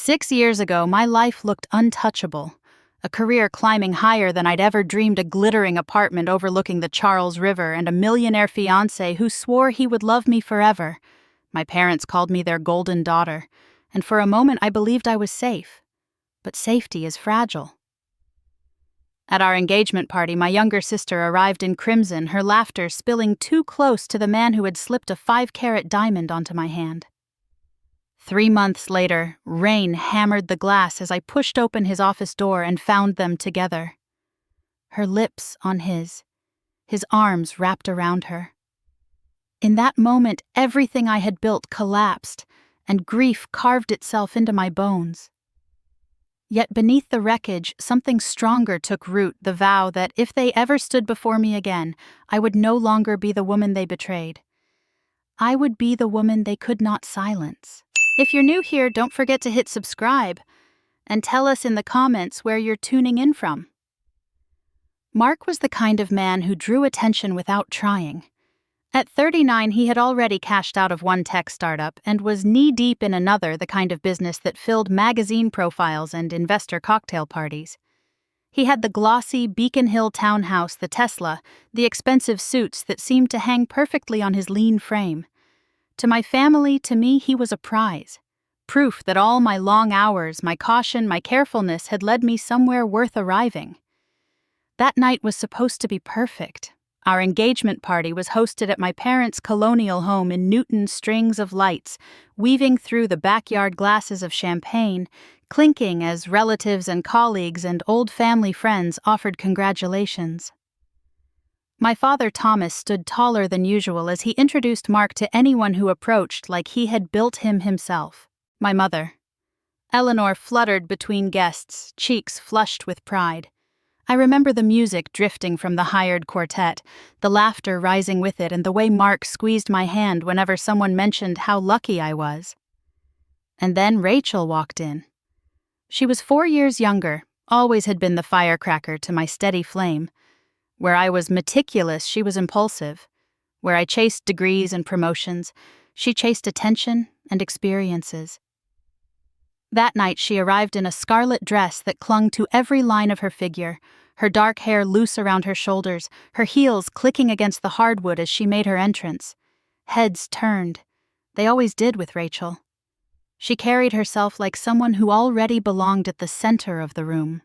6 years ago, my life looked untouchable. A career climbing higher than I'd ever dreamed, a glittering apartment overlooking the Charles River, and a millionaire fiancé who swore he would love me forever. My parents called me their golden daughter, and for a moment I believed I was safe. But safety is fragile. At our engagement party, my younger sister arrived in crimson, her laughter spilling too close to the man who had slipped a 5-carat diamond onto my hand. 3 months later, rain hammered the glass as I pushed open his office door and found them together. Her lips on his arms wrapped around her. In that moment, everything I had built collapsed, and grief carved itself into my bones. Yet beneath the wreckage, something stronger took root, the vow that if they ever stood before me again, I would no longer be the woman they betrayed. I would be the woman they could not silence. If you're new here, don't forget to hit subscribe, and tell us in the comments where you're tuning in from. Mark was the kind of man who drew attention without trying. At 39, he had already cashed out of one tech startup and was knee-deep in another, the kind of business that filled magazine profiles and investor cocktail parties. He had the glossy Beacon Hill townhouse, the Tesla, the expensive suits that seemed to hang perfectly on his lean frame. To my family, to me, he was a prize. Proof that all my long hours, my caution, my carefulness had led me somewhere worth arriving. That night was supposed to be perfect. Our engagement party was hosted at my parents' colonial home in Newton, strings of lights, weaving through the backyard glasses of champagne, clinking as relatives and colleagues and old family friends offered congratulations. My father, Thomas, stood taller than usual as he introduced Mark to anyone who approached like he had built him himself. My mother, Eleanor, fluttered between guests, cheeks flushed with pride. I remember the music drifting from the hired quartet, the laughter rising with it, and the way Mark squeezed my hand whenever someone mentioned how lucky I was. And then Rachel walked in. She was 4 years younger, always had been the firecracker to my steady flame. Where I was meticulous, she was impulsive. Where I chased degrees and promotions, she chased attention and experiences. That night she arrived in a scarlet dress that clung to every line of her figure, her dark hair loose around her shoulders, her heels clicking against the hardwood as she made her entrance. Heads turned. They always did with Rachel. She carried herself like someone who already belonged at the center of the room.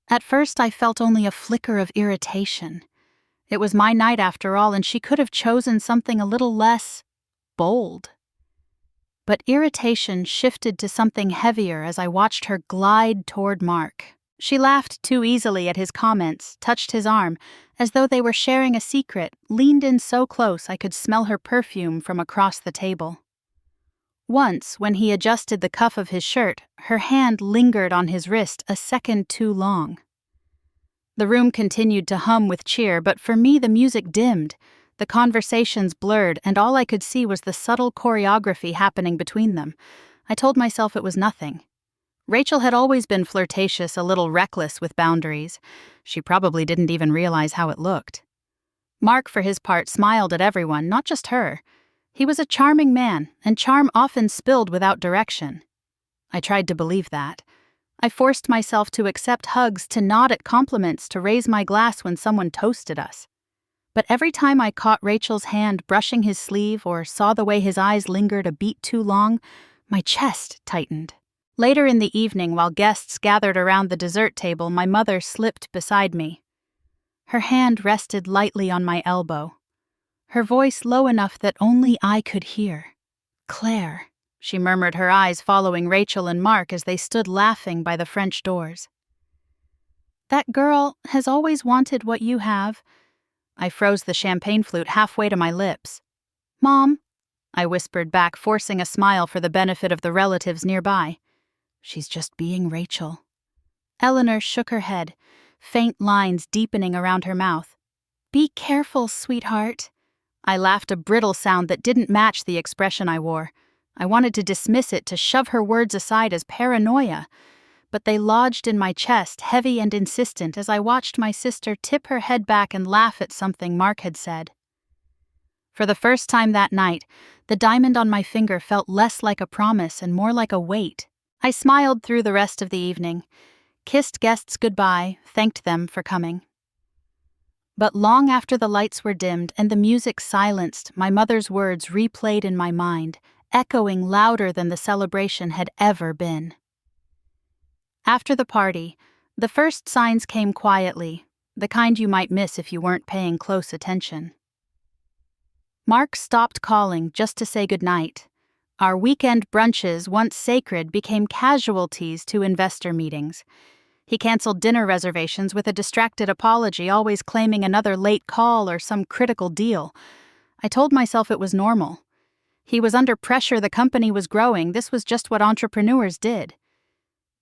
At first I felt only a flicker of irritation. It was my night after all, and she could have chosen something a little less bold. But irritation shifted to something heavier as I watched her glide toward Mark. She laughed too easily at his comments, touched his arm, as though they were sharing a secret, leaned in so close I could smell her perfume from across the table. Once, when he adjusted the cuff of his shirt, her hand lingered on his wrist a second too long. The room continued to hum with cheer, but for me the music dimmed, the conversations blurred, and all I could see was the subtle choreography happening between them. I told myself it was nothing. Rachel had always been flirtatious, a little reckless with boundaries. She probably didn't even realize how it looked. Mark, for his part, smiled at everyone, not just her. He was a charming man, and charm often spilled without direction. I tried to believe that. I forced myself to accept hugs, to nod at compliments, to raise my glass when someone toasted us. But every time I caught Rachel's hand brushing his sleeve or saw the way his eyes lingered a beat too long, my chest tightened. Later in the evening, while guests gathered around the dessert table, my mother slipped beside me. Her hand rested lightly on my elbow. Her voice low enough that only I could hear. "Claire," she murmured, her eyes following Rachel and Mark as they stood laughing by the French doors. "That girl has always wanted what you have." I froze the champagne flute halfway to my lips. "Mom," I whispered back, forcing a smile for the benefit of the relatives nearby. "She's just being Rachel." Eleanor shook her head, faint lines deepening around her mouth. "Be careful, sweetheart." I laughed, a brittle sound that didn't match the expression I wore. I wanted to dismiss it, to shove her words aside as paranoia, but they lodged in my chest, heavy and insistent, as I watched my sister tip her head back and laugh at something Mark had said. For the first time that night, the diamond on my finger felt less like a promise and more like a weight, I smiled through the rest of the evening, kissed guests goodbye, thanked them for coming. But long after the lights were dimmed and the music silenced, my mother's words replayed in my mind, echoing louder than the celebration had ever been. After the party, the first signs came quietly, the kind you might miss if you weren't paying close attention. Mark stopped calling just to say goodnight. Our weekend brunches, once sacred, became casualties to investor meetings. He canceled dinner reservations with a distracted apology, always claiming another late call or some critical deal. I told myself it was normal. He was under pressure, the company was growing, this was just what entrepreneurs did.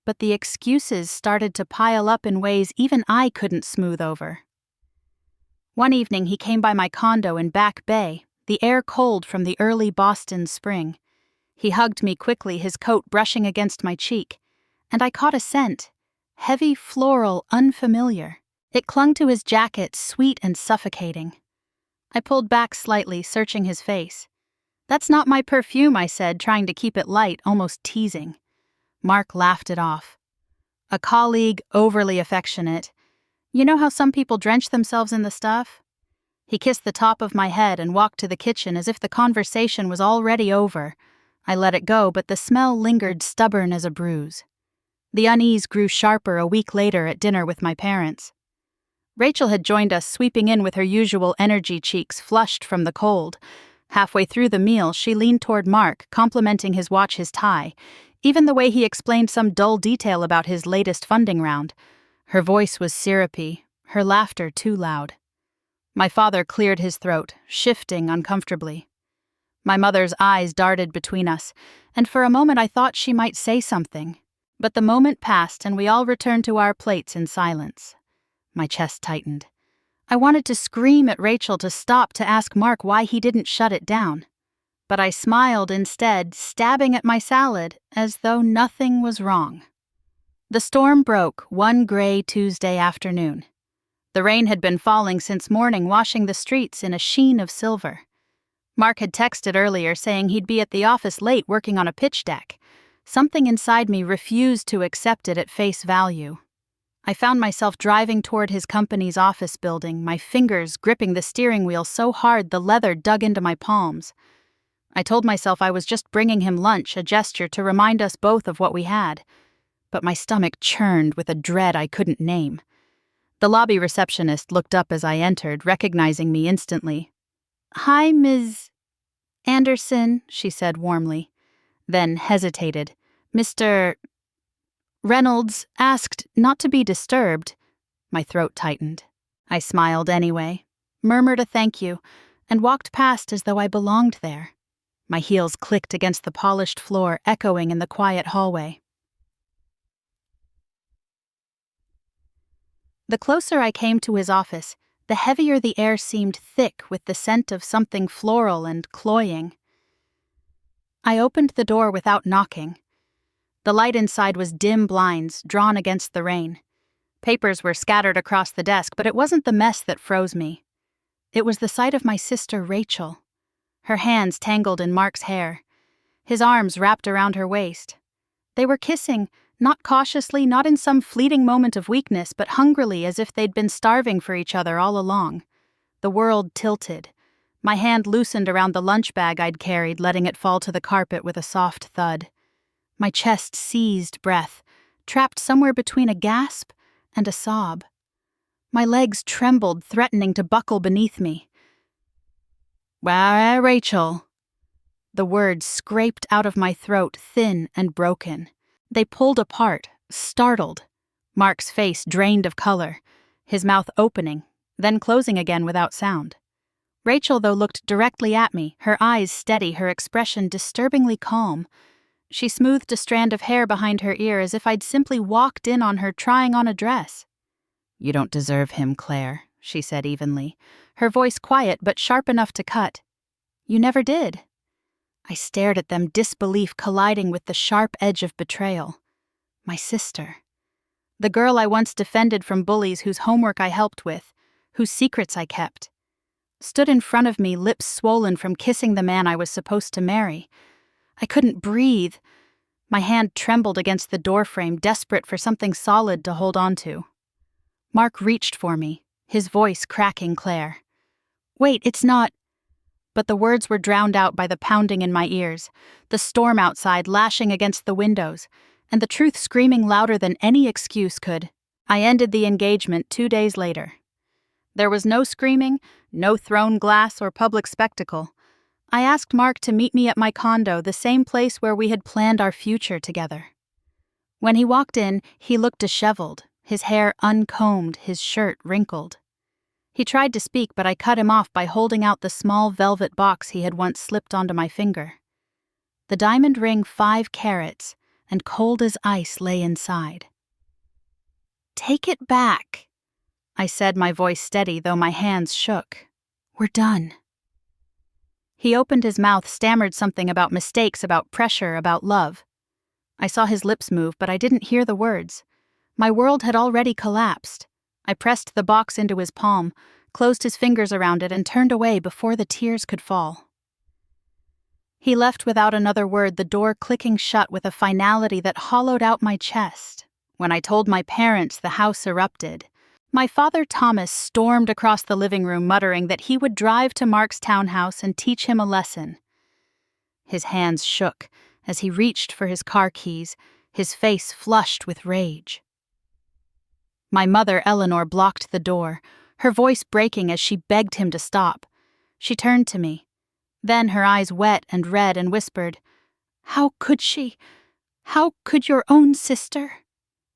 But the excuses started to pile up in ways even I couldn't smooth over. One evening he came by my condo in Back Bay, the air cold from the early Boston spring. He hugged me quickly, his coat brushing against my cheek, and I caught a scent. Heavy, floral, unfamiliar. It clung to his jacket, sweet and suffocating. I pulled back slightly, searching his face. "That's not my perfume," I said, trying to keep it light, almost teasing. Mark laughed it off. A colleague, overly affectionate. "You know how some people drench themselves in the stuff?" He kissed the top of my head and walked to the kitchen as if the conversation was already over. I let it go, but the smell lingered, stubborn as a bruise. The unease grew sharper a week later at dinner with my parents. Rachel had joined us, sweeping in with her usual energy, cheeks flushed from the cold. Halfway through the meal, she leaned toward Mark, complimenting his watch, his tie, even the way he explained some dull detail about his latest funding round. Her voice was syrupy, her laughter too loud. My father cleared his throat, shifting uncomfortably. My mother's eyes darted between us, and for a moment I thought she might say something. But the moment passed and we all returned to our plates in silence. My chest tightened. I wanted to scream at Rachel to stop, to ask Mark why he didn't shut it down. But I smiled instead, stabbing at my salad, as though nothing was wrong. The storm broke one gray Tuesday afternoon. The rain had been falling since morning, washing the streets in a sheen of silver. Mark had texted earlier saying he'd be at the office late working on a pitch deck. Something inside me refused to accept it at face value. I found myself driving toward his company's office building, my fingers gripping the steering wheel so hard the leather dug into my palms. I told myself I was just bringing him lunch, a gesture to remind us both of what we had. But my stomach churned with a dread I couldn't name. The lobby receptionist looked up as I entered, recognizing me instantly. "Hi, Ms. Anderson," she said warmly. Then hesitated. "Mr. Reynolds asked not to be disturbed." My throat tightened. I smiled anyway, murmured a thank you, and walked past as though I belonged there. My heels clicked against the polished floor, echoing in the quiet hallway. The closer I came to his office, the heavier the air seemed, thick with the scent of something floral and cloying. I opened the door without knocking. The light inside was dim blinds, drawn against the rain. Papers were scattered across the desk, but it wasn't the mess that froze me. It was the sight of my sister Rachel, her hands tangled in Mark's hair, his arms wrapped around her waist. They were kissing, not cautiously, not in some fleeting moment of weakness, but hungrily, as if they'd been starving for each other all along. The world tilted. My hand loosened around the lunch bag I'd carried, letting it fall to the carpet with a soft thud. My chest seized breath, trapped somewhere between a gasp and a sob. My legs trembled, threatening to buckle beneath me. "Where, Rachel?" The words scraped out of my throat, thin and broken. They pulled apart, startled. Mark's face drained of color, his mouth opening, then closing again without sound. Rachel, though, looked directly at me, her eyes steady, her expression disturbingly calm. She smoothed a strand of hair behind her ear as if I'd simply walked in on her trying on a dress. "You don't deserve him, Claire," she said evenly, her voice quiet but sharp enough to cut. "You never did." I stared at them, disbelief colliding with the sharp edge of betrayal. My sister. The girl I once defended from bullies, whose homework I helped with, whose secrets I kept, stood in front of me, lips swollen from kissing the man I was supposed to marry. I couldn't breathe. My hand trembled against the doorframe, desperate for something solid to hold on to. Mark reached for me, his voice cracking clear. "Wait, it's not—" But the words were drowned out by the pounding in my ears, the storm outside lashing against the windows, and the truth screaming louder than any excuse could. I ended the engagement 2 days later. There was no screaming, no thrown glass or public spectacle. I asked Mark to meet me at my condo, the same place where we had planned our future together. When he walked in, he looked disheveled, his hair uncombed, his shirt wrinkled. He tried to speak, but I cut him off by holding out the small velvet box he had once slipped onto my finger. The diamond ring, 5 carats, and cold as ice, lay inside. "Take it back," I said, my voice steady, though my hands shook. "We're done." He opened his mouth, stammered something about mistakes, about pressure, about love. I saw his lips move, but I didn't hear the words. My world had already collapsed. I pressed the box into his palm, closed his fingers around it, and turned away before the tears could fall. He left without another word, the door clicking shut with a finality that hollowed out my chest. When I told my parents, the house erupted. My father, Thomas, stormed across the living room, muttering that he would drive to Mark's townhouse and teach him a lesson. His hands shook as he reached for his car keys, his face flushed with rage. My mother, Eleanor, blocked the door, her voice breaking as she begged him to stop. She turned to me. Then, her eyes wet and red, and whispered, "How could she? How could your own sister?"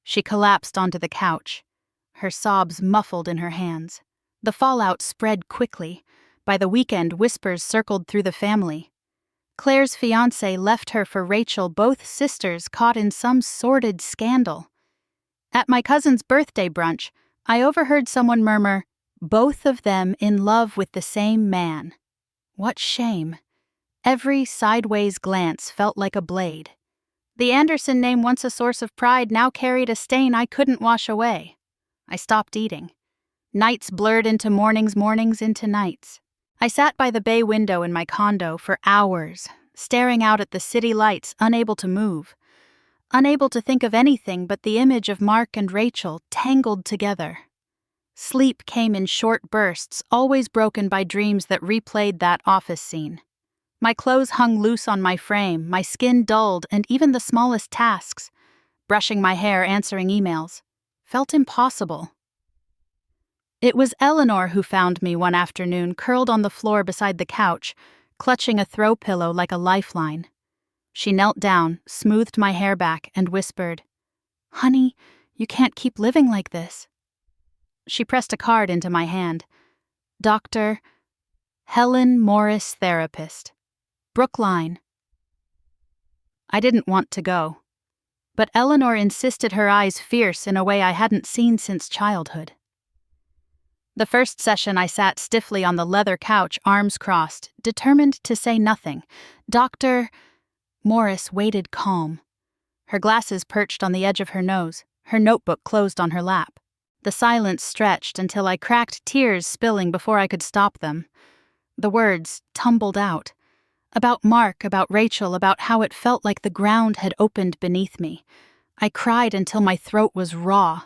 She collapsed onto the couch, her sobs muffled in her hands. The fallout spread quickly. By the weekend, whispers circled through the family. Claire's fiancé left her for Rachel, both sisters caught in some sordid scandal. At my cousin's birthday brunch, I overheard someone murmur, "Both of them in love with the same man." What shame. Every sideways glance felt like a blade. The Anderson name, once a source of pride, now carried a stain I couldn't wash away. I stopped eating. Nights blurred into mornings, mornings into nights. I sat by the bay window in my condo for hours, staring out at the city lights, unable to move. Unable to think of anything but the image of Mark and Rachel tangled together. Sleep came in short bursts, always broken by dreams that replayed that office scene. My clothes hung loose on my frame, my skin dulled, and even the smallest tasks, brushing my hair, answering emails, felt impossible. It was Eleanor who found me one afternoon, curled on the floor beside the couch, clutching a throw pillow like a lifeline. She knelt down, smoothed my hair back, and whispered, "Honey, you can't keep living like this." She pressed a card into my hand. Dr. Helen Morris, therapist. Brookline. I didn't want to go, but Eleanor insisted, her eyes fierce in a way I hadn't seen since childhood. The first session, I sat stiffly on the leather couch, arms crossed, determined to say nothing. Dr. Morris waited calm. Her glasses perched on the edge of her nose, her notebook closed on her lap. The silence stretched until I cracked, tears spilling before I could stop them. The words tumbled out. About Mark, about Rachel, about how it felt like the ground had opened beneath me. I cried until my throat was raw.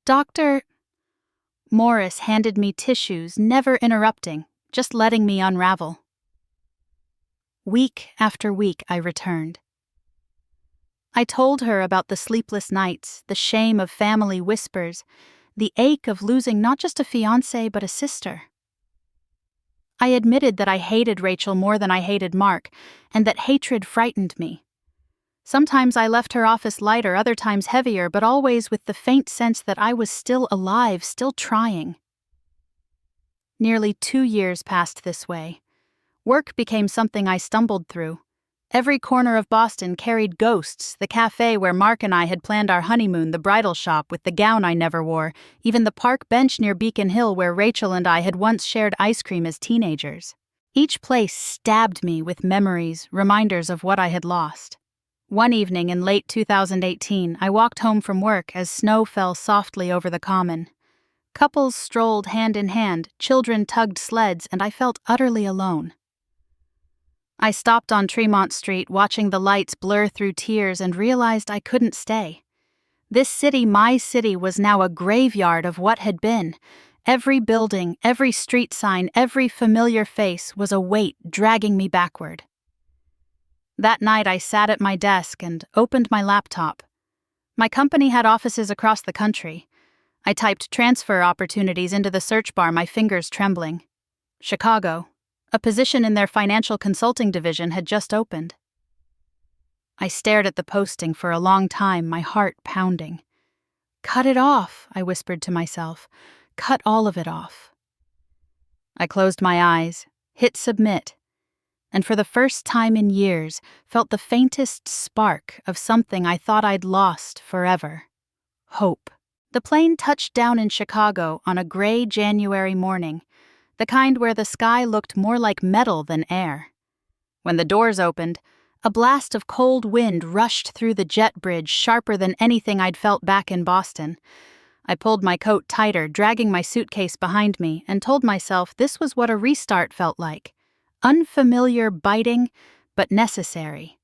Dr. Morris handed me tissues, never interrupting, just letting me unravel. Week after week, I returned. I told her about the sleepless nights, the shame of family whispers, the ache of losing not just a fiancé but a sister. I admitted that I hated Rachel more than I hated Mark, and that hatred frightened me. Sometimes I left her office lighter, other times heavier, but always with the faint sense that I was still alive, still trying. Nearly 2 years passed this way. Work became something I stumbled through. Every corner of Boston carried ghosts, the cafe where Mark and I had planned our honeymoon, the bridal shop with the gown I never wore, even the park bench near Beacon Hill where Rachel and I had once shared ice cream as teenagers. Each place stabbed me with memories, reminders of what I had lost. One evening in late 2018, I walked home from work as snow fell softly over the common. Couples strolled hand in hand, children tugged sleds, and I felt utterly alone. I stopped on Tremont Street, watching the lights blur through tears, and realized I couldn't stay. This city, my city, was now a graveyard of what had been. Every building, every street sign, every familiar face was a weight dragging me backward. That night I sat at my desk and opened my laptop. My company had offices across the country. I typed transfer opportunities into the search bar, my fingers trembling. Chicago. A position in their financial consulting division had just opened. I stared at the posting for a long time, my heart pounding. "Cut it off," I whispered to myself. "Cut all of it off." I closed my eyes, hit submit, and for the first time in years felt the faintest spark of something I thought I'd lost forever. Hope. The plane touched down in Chicago on a gray January morning, the kind where the sky looked more like metal than air. When the doors opened, a blast of cold wind rushed through the jet bridge, sharper than anything I'd felt back in Boston. I pulled my coat tighter, dragging my suitcase behind me, and told myself this was what a restart felt like. Unfamiliar, biting, but necessary.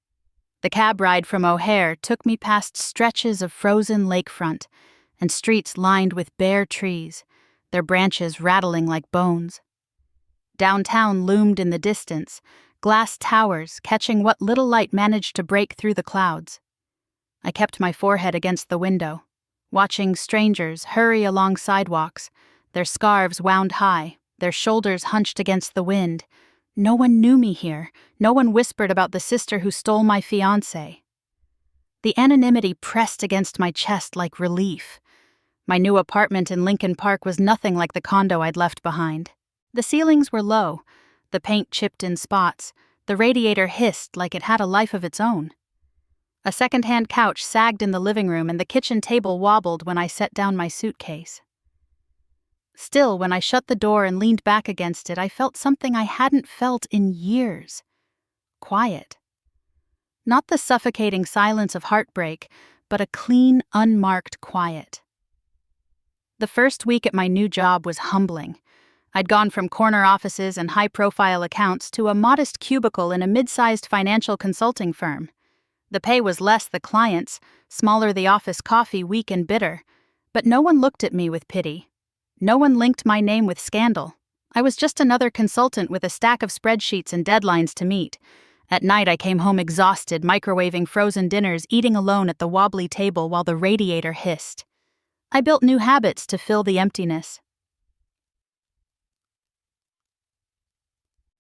The cab ride from O'Hare took me past stretches of frozen lakefront and streets lined with bare trees, their branches rattling like bones. Downtown loomed in the distance, glass towers catching what little light managed to break through the clouds. I kept my forehead against the window, watching strangers hurry along sidewalks, their scarves wound high, their shoulders hunched against the wind. No one knew me here. No one whispered about the sister who stole my fiancé. The anonymity pressed against my chest like relief. My new apartment in Lincoln Park was nothing like the condo I'd left behind. The ceilings were low, the paint chipped in spots, the radiator hissed like it had a life of its own. A second-hand couch sagged in the living room and the kitchen table wobbled when I set down my suitcase. Still, when I shut the door and leaned back against it, I felt something I hadn't felt in years. Quiet. Not the suffocating silence of heartbreak, but a clean, unmarked quiet. The first week at my new job was humbling. I'd gone from corner offices and high-profile accounts to a modest cubicle in a mid-sized financial consulting firm. The pay was less the clients, smaller the office coffee, weak and bitter. But no one looked at me with pity. No one linked my name with scandal. I was just another consultant with a stack of spreadsheets and deadlines to meet. At night I came home exhausted, microwaving frozen dinners, eating alone at the wobbly table while the radiator hissed. I built new habits to fill the emptiness.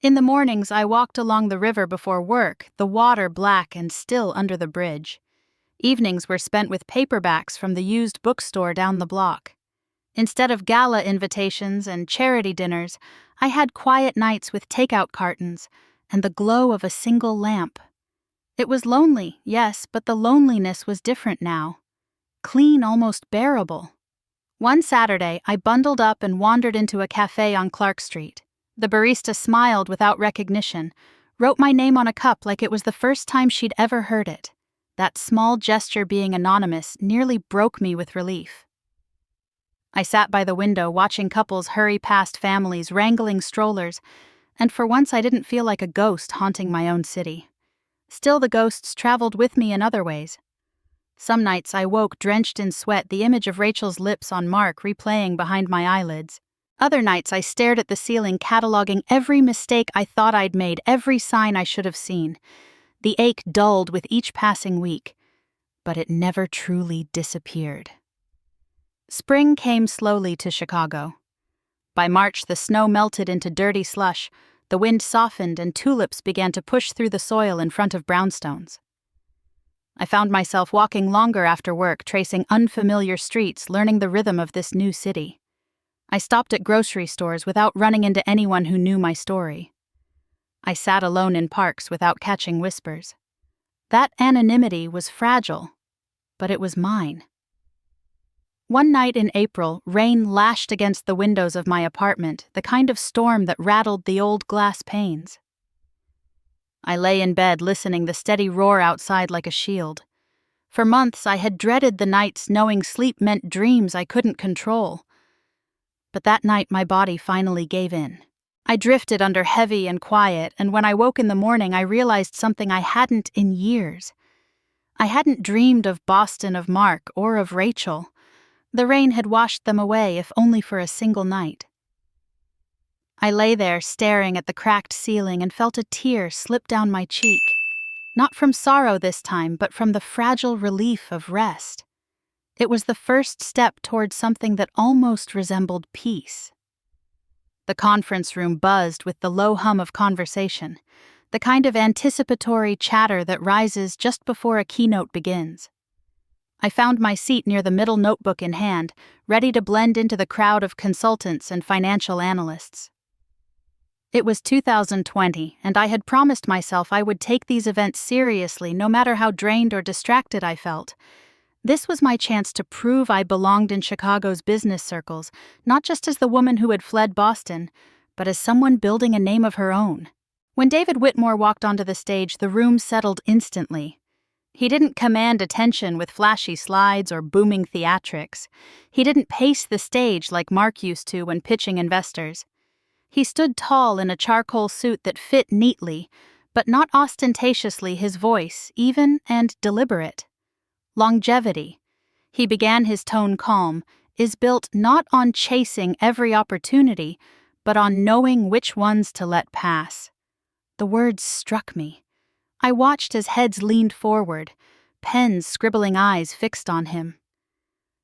In the mornings, I walked along the river before work, the water black and still under the bridge. Evenings were spent with paperbacks from the used bookstore down the block. Instead of gala invitations and charity dinners, I had quiet nights with takeout cartons and the glow of a single lamp. It was lonely, yes, but the loneliness was different now. Clean, almost bearable. One Saturday, I bundled up and wandered into a cafe on Clark Street. The barista smiled without recognition, wrote my name on a cup like it was the first time she'd ever heard it. That small gesture, being anonymous, nearly broke me with relief. I sat by the window watching couples hurry past families wrangling strollers, and for once I didn't feel like a ghost haunting my own city. Still, the ghosts traveled with me in other ways. Some nights I woke drenched in sweat, the image of Rachel's lips on Mark replaying behind my eyelids. Other nights I stared at the ceiling, cataloging every mistake I thought I'd made, every sign I should have seen. The ache dulled with each passing week, but it never truly disappeared. Spring came slowly to Chicago. By March, the snow melted into dirty slush, the wind softened, and tulips began to push through the soil in front of brownstones. I found myself walking longer after work, tracing unfamiliar streets, learning the rhythm of this new city. I stopped at grocery stores without running into anyone who knew my story. I sat alone in parks without catching whispers. That anonymity was fragile, but it was mine. One night in April, rain lashed against the windows of my apartment, the kind of storm that rattled the old glass panes. I lay in bed listening, the steady roar outside like a shield. For months I had dreaded the nights, knowing sleep meant dreams I couldn't control. But that night my body finally gave in. I drifted under heavy and quiet, and when I woke in the morning, I realized something I hadn't in years. I hadn't dreamed of Boston, of Mark, or of Rachel. The rain had washed them away, if only for a single night. I lay there staring at the cracked ceiling and felt a tear slip down my cheek. Not from sorrow this time, but from the fragile relief of rest. It was the first step toward something that almost resembled peace. The conference room buzzed with the low hum of conversation, the kind of anticipatory chatter that rises just before a keynote begins. I found my seat near the middle, notebook in hand, ready to blend into the crowd of consultants and financial analysts. It was 2020, and I had promised myself I would take these events seriously no matter how drained or distracted I felt. This was my chance to prove I belonged in Chicago's business circles, not just as the woman who had fled Boston, but as someone building a name of her own. When David Whitmore walked onto the stage, the room settled instantly. He didn't command attention with flashy slides or booming theatrics. He didn't pace the stage like Mark used to when pitching investors. He stood tall in a charcoal suit that fit neatly, but not ostentatiously, his voice even and deliberate. Longevity, he began his tone calm, is built not on chasing every opportunity, but on knowing which ones to let pass. The words struck me. I watched as heads leaned forward, pens scribbling, eyes fixed on him.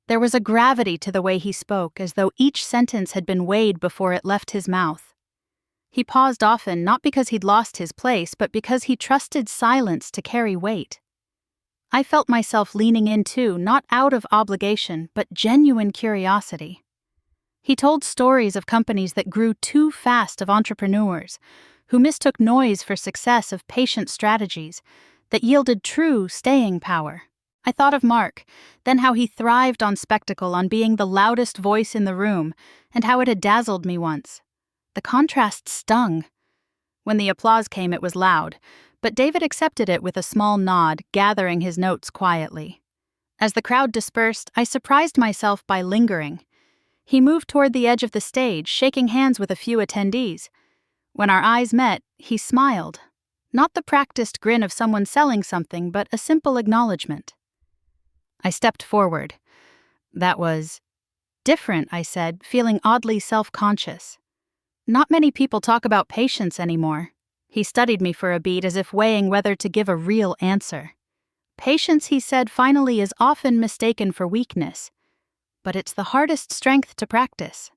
There was a gravity to the way he spoke, as though each sentence had been weighed before it left his mouth. He paused often, not because he'd lost his place, but because he trusted silence to carry weight. I felt myself leaning in too, not out of obligation, but genuine curiosity. He told stories of companies that grew too fast, of entrepreneurs who mistook noise for success, of patient strategies that yielded true staying power. I thought of Mark, then how he thrived on spectacle, on being the loudest voice in the room, and how it had dazzled me once. The contrast stung. When the applause came, it was loud, but David accepted it with a small nod, gathering his notes quietly. As the crowd dispersed, I surprised myself by lingering. He moved toward the edge of the stage, shaking hands with a few attendees. When our eyes met, he smiled. Not the practiced grin of someone selling something, but a simple acknowledgement. I stepped forward. That was different, I said, feeling oddly self-conscious. Not many people talk about patience anymore. He studied me for a beat, as if weighing whether to give a real answer. Patience, he said finally, is often mistaken for weakness, but it's the hardest strength to practice.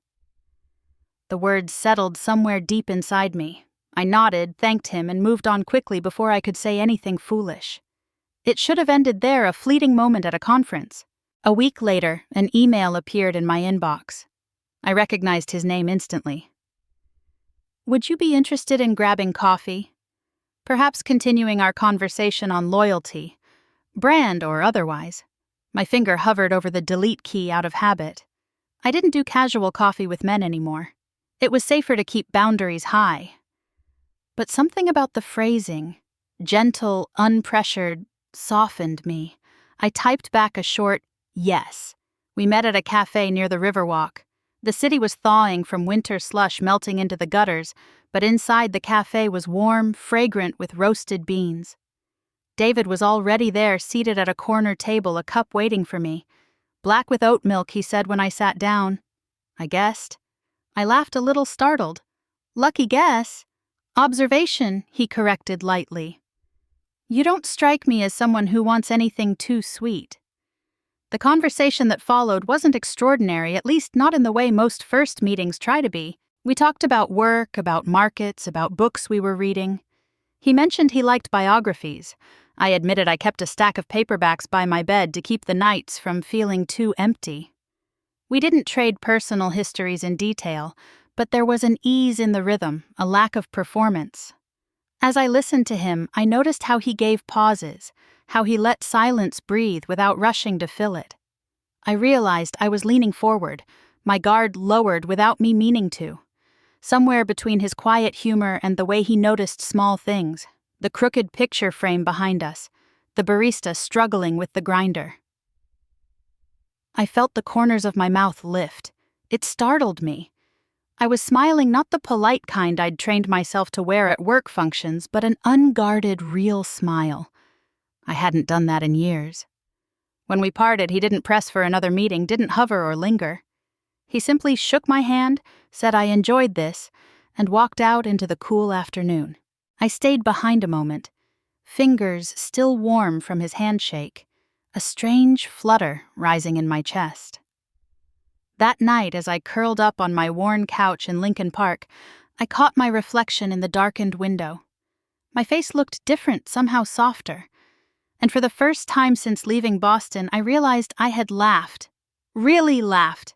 The words settled somewhere deep inside me. I nodded, thanked him, and moved on quickly before I could say anything foolish. It should have ended there, a fleeting moment at a conference. A week later, an email appeared in my inbox. I recognized his name instantly. Would you be interested in grabbing coffee? Perhaps continuing our conversation on loyalty, brand or otherwise. My finger hovered over the delete key out of habit. I didn't do casual coffee with men anymore. It was safer to keep boundaries high. But something about the phrasing, gentle, unpressured, softened me. I typed back a short yes. We met at a cafe near the Riverwalk. The city was thawing from winter slush melting into the gutters, but inside the cafe was warm, fragrant with roasted beans. David was already there, seated at a corner table, a cup waiting for me. Black with oat milk, he said when I sat down. I guessed. I laughed, a little startled. Lucky guess. Observation, he corrected lightly. You don't strike me as someone who wants anything too sweet. The conversation that followed wasn't extraordinary, at least not in the way most first meetings try to be. We talked about work, about markets, about books we were reading. He mentioned he liked biographies. I admitted I kept a stack of paperbacks by my bed to keep the nights from feeling too empty. We didn't trade personal histories in detail, but there was an ease in the rhythm, a lack of performance. As I listened to him, I noticed how he gave pauses, how he let silence breathe without rushing to fill it. I realized I was leaning forward, my guard lowered without me meaning to. Somewhere between his quiet humor and the way he noticed small things, the crooked picture frame behind us, the barista struggling with the grinder. I felt the corners of my mouth lift. It startled me. I was smiling not the polite kind I'd trained myself to wear at work functions, but an unguarded, real smile. I hadn't done that in years. When we parted, he didn't press for another meeting, didn't hover or linger. He simply shook my hand, said I enjoyed this, and walked out into the cool afternoon. I stayed behind a moment, fingers still warm from his handshake, a strange flutter rising in my chest. That night, as I curled up on my worn couch in Lincoln Park, I caught my reflection in the darkened window. My face looked different, somehow softer. And for the first time since leaving Boston, I realized I had laughed, really laughed,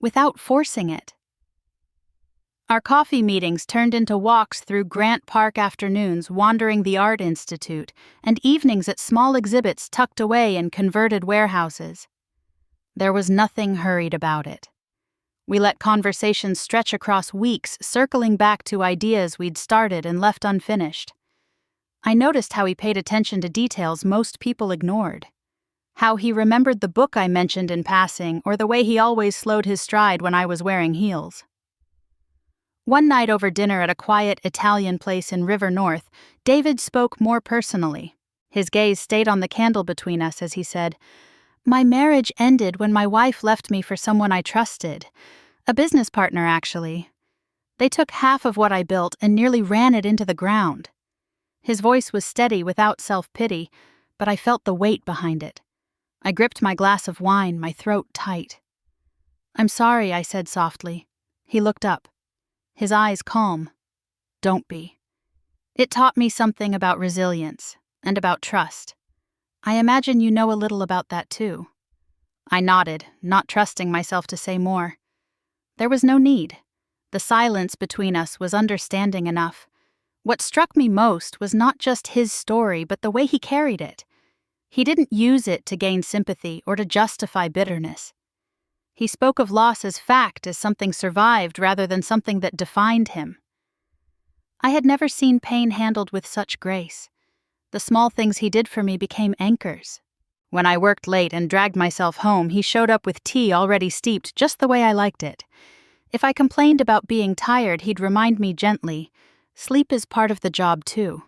without forcing it. Our coffee meetings turned into walks through Grant Park afternoons wandering the Art Institute and evenings at small exhibits tucked away in converted warehouses. There was nothing hurried about it. We let conversations stretch across weeks, circling back to ideas we'd started and left unfinished. I noticed how he paid attention to details most people ignored. How he remembered the book I mentioned in passing, or the way he always slowed his stride when I was wearing heels. One night over dinner at a quiet Italian place in River North, David spoke more personally. His gaze stayed on the candle between us as he said, "My marriage ended when my wife left me for someone I trusted. A business partner, actually. They took half of what I built and nearly ran it into the ground." His voice was steady without self-pity, but I felt the weight behind it. I gripped my glass of wine, my throat tight. "I'm sorry," I said softly. He looked up, his eyes calm. "Don't be." It taught me something about resilience and about trust. I imagine you know a little about that too. I nodded, not trusting myself to say more. There was no need. The silence between us was understanding enough. What struck me most was not just his story, but the way he carried it. He didn't use it to gain sympathy or to justify bitterness. He spoke of loss as fact, as something survived rather than something that defined him. I had never seen pain handled with such grace. The small things he did for me became anchors. When I worked late and dragged myself home, he showed up with tea already steeped just the way I liked it. If I complained about being tired, he'd remind me gently, "Sleep is part of the job too."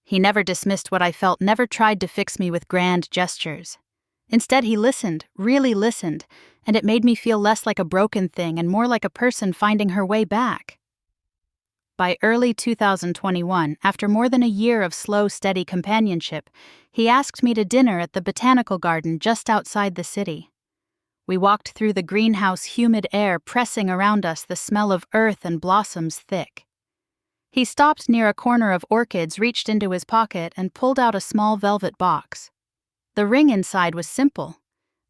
He never dismissed what I felt, never tried to fix me with grand gestures. Instead, he listened, really listened, and it made me feel less like a broken thing and more like a person finding her way back. By early 2021, after more than a year of slow, steady companionship, he asked me to dinner at the botanical garden just outside the city. We walked through the greenhouse humid air pressing around us, the smell of earth and blossoms thick. He stopped near a corner of orchids, reached into his pocket, and pulled out a small velvet box. The ring inside was simple,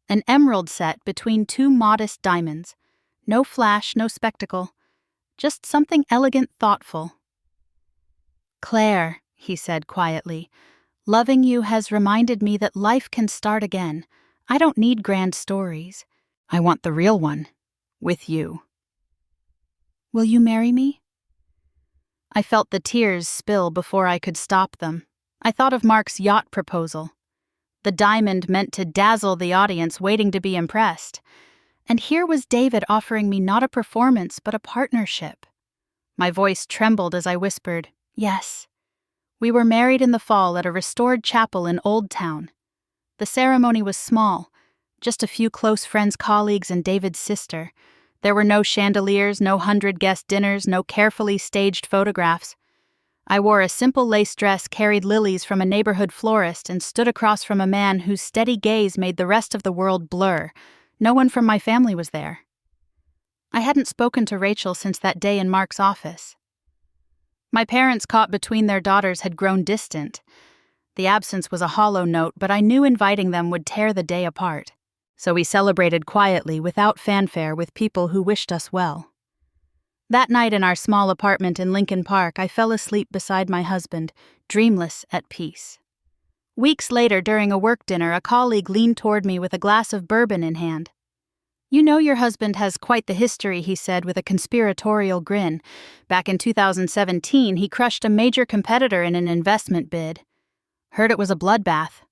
an emerald set between two modest diamonds. No flash, no spectacle, just something elegant, thoughtful. "Claire," he said quietly, "loving you has reminded me that life can start again. I don't need grand stories. I want the real one, with you. Will you marry me?" I felt the tears spill before I could stop them. I thought of Mark's yacht proposal. The diamond meant to dazzle the audience waiting to be impressed. And here was David offering me not a performance, but a partnership. My voice trembled as I whispered, "Yes." We were married in the fall at a restored chapel in Old Town. The ceremony was small, just a few close friends, colleagues, and David's sister. There were no chandeliers, no 100-guest dinners, no carefully staged photographs. I wore a simple lace dress, carried lilies from a neighborhood florist, and stood across from a man whose steady gaze made the rest of the world blur. No one from my family was there. I hadn't spoken to Rachel since that day in Mark's office. My parents, caught between their daughters, had grown distant. The absence was a hollow note, but I knew inviting them would tear the day apart. So we celebrated quietly, without fanfare, with people who wished us well. That night in our small apartment in Lincoln Park, I fell asleep beside my husband, dreamless, at peace. Weeks later, during a work dinner, a colleague leaned toward me with a glass of bourbon in hand. "You know your husband has quite the history," he said with a conspiratorial grin. "Back in 2017, he crushed a major competitor in an investment bid. Heard it was a bloodbath.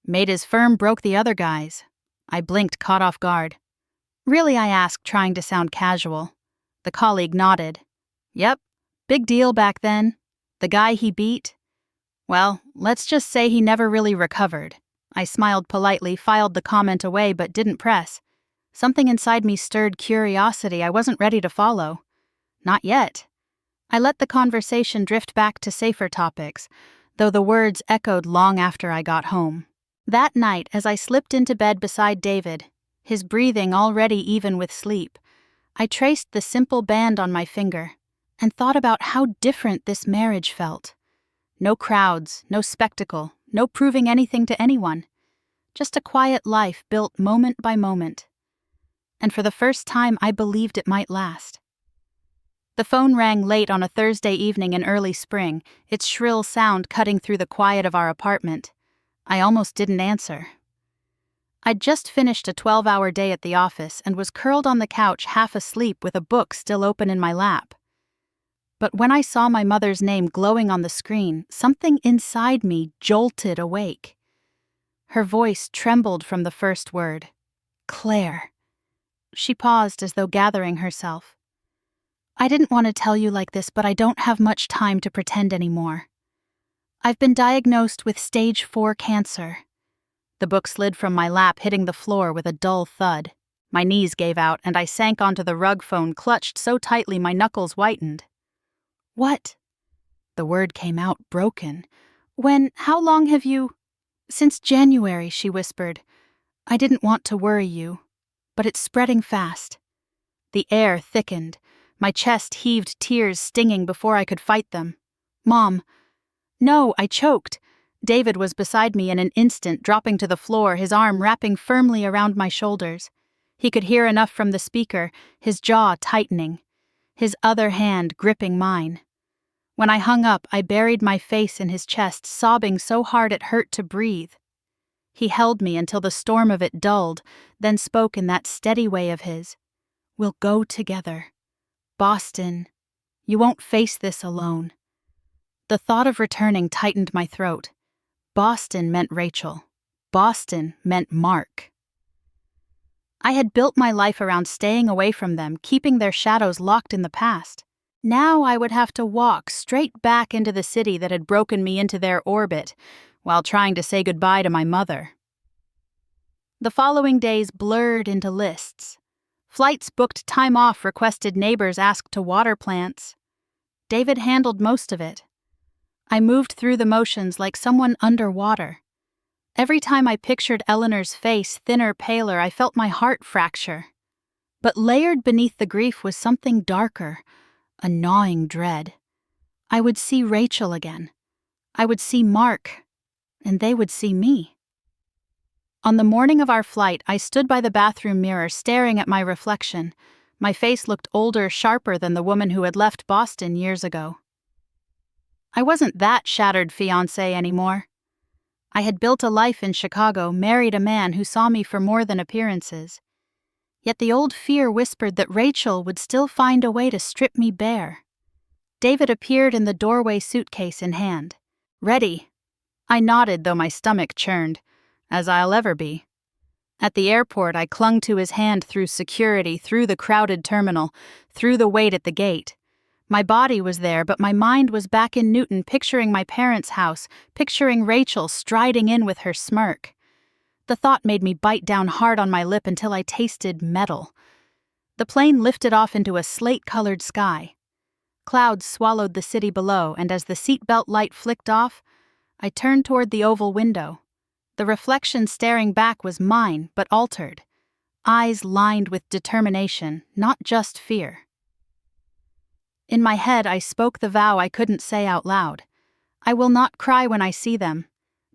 Made his firm broke the other guys." I blinked, caught off guard. "Really?" I asked, trying to sound casual. The colleague nodded. Yep, big deal back then. The guy he beat? Well, let's just say he never really recovered. I smiled politely, filed the comment away, but didn't press. Something inside me stirred curiosity I wasn't ready to follow. Not yet. I let the conversation drift back to safer topics, though the words echoed long after I got home. That night, as I slipped into bed beside David, his breathing already even with sleep, I traced the simple band on my finger and thought about how different this marriage felt. No crowds, no spectacle, no proving anything to anyone. Just a quiet life built moment by moment. And for the first time, I believed it might last. The phone rang late on a Thursday evening in early spring, its shrill sound cutting through the quiet of our apartment. I almost didn't answer. I'd just finished a 12-hour day at the office and was curled on the couch half asleep with a book still open in my lap. But when I saw my mother's name glowing on the screen, something inside me jolted awake. Her voice trembled from the first word. Claire. She paused as though gathering herself. I didn't want to tell you like this, but I don't have much time to pretend anymore. I've been diagnosed with stage 4 cancer. The book slid from my lap, hitting the floor with a dull thud. My knees gave out, and I sank onto the rug phone, clutched so tightly my knuckles whitened. What? The word came out broken. How long have you... Since January, she whispered. I didn't want to worry you, but it's spreading fast. The air thickened. My chest heaved, tears stinging before I could fight them. Mom. No, I choked. David was beside me in an instant, dropping to the floor, his arm wrapping firmly around my shoulders. He could hear enough from the speaker, his jaw tightening, his other hand gripping mine. When I hung up, I buried my face in his chest, sobbing so hard it hurt to breathe. He held me until the storm of it dulled, then spoke in that steady way of his. We'll go together. Boston. You won't face this alone. The thought of returning tightened my throat. Boston meant Rachel. Boston meant Mark. I had built my life around staying away from them, keeping their shadows locked in the past. Now I would have to walk straight back into the city that had broken me into their orbit, while trying to say goodbye to my mother. The following days blurred into lists. Flights booked, time off requested, neighbors asked to water plants. David handled most of it. I moved through the motions like someone underwater. Every time I pictured Eleanor's face, thinner, paler, I felt my heart fracture. But layered beneath the grief was something darker, a gnawing dread. I would see Rachel again. I would see Mark, and they would see me. On the morning of our flight, I stood by the bathroom mirror staring at my reflection. My face looked older, sharper than the woman who had left Boston years ago. I wasn't that shattered fiancé anymore. I had built a life in Chicago, married a man who saw me for more than appearances. Yet the old fear whispered that Rachel would still find a way to strip me bare. David appeared in the doorway, suitcase in hand. Ready. I nodded, though my stomach churned, as I'll ever be. At the airport, I clung to his hand through security, through the crowded terminal, through the wait at the gate. My body was there, but my mind was back in Newton, picturing my parents' house, picturing Rachel striding in with her smirk. The thought made me bite down hard on my lip until I tasted metal. The plane lifted off into a slate-colored sky. Clouds swallowed the city below, and as the seatbelt light flicked off, I turned toward the oval window. The reflection staring back was mine, but altered. Eyes lined with determination, not just fear. In my head, I spoke the vow I couldn't say out loud. I will not cry when I see them.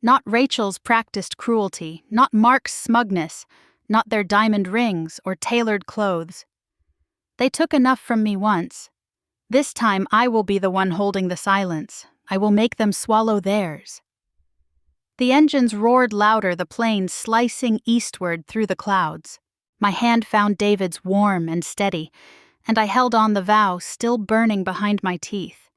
Not Rachel's practiced cruelty, not Mark's smugness, not their diamond rings or tailored clothes. They took enough from me once. This time I will be the one holding the silence. I will make them swallow theirs. The engines roared louder, the plane slicing eastward through the clouds. My hand found David's warm and steady, and I held on the vow still burning behind my teeth.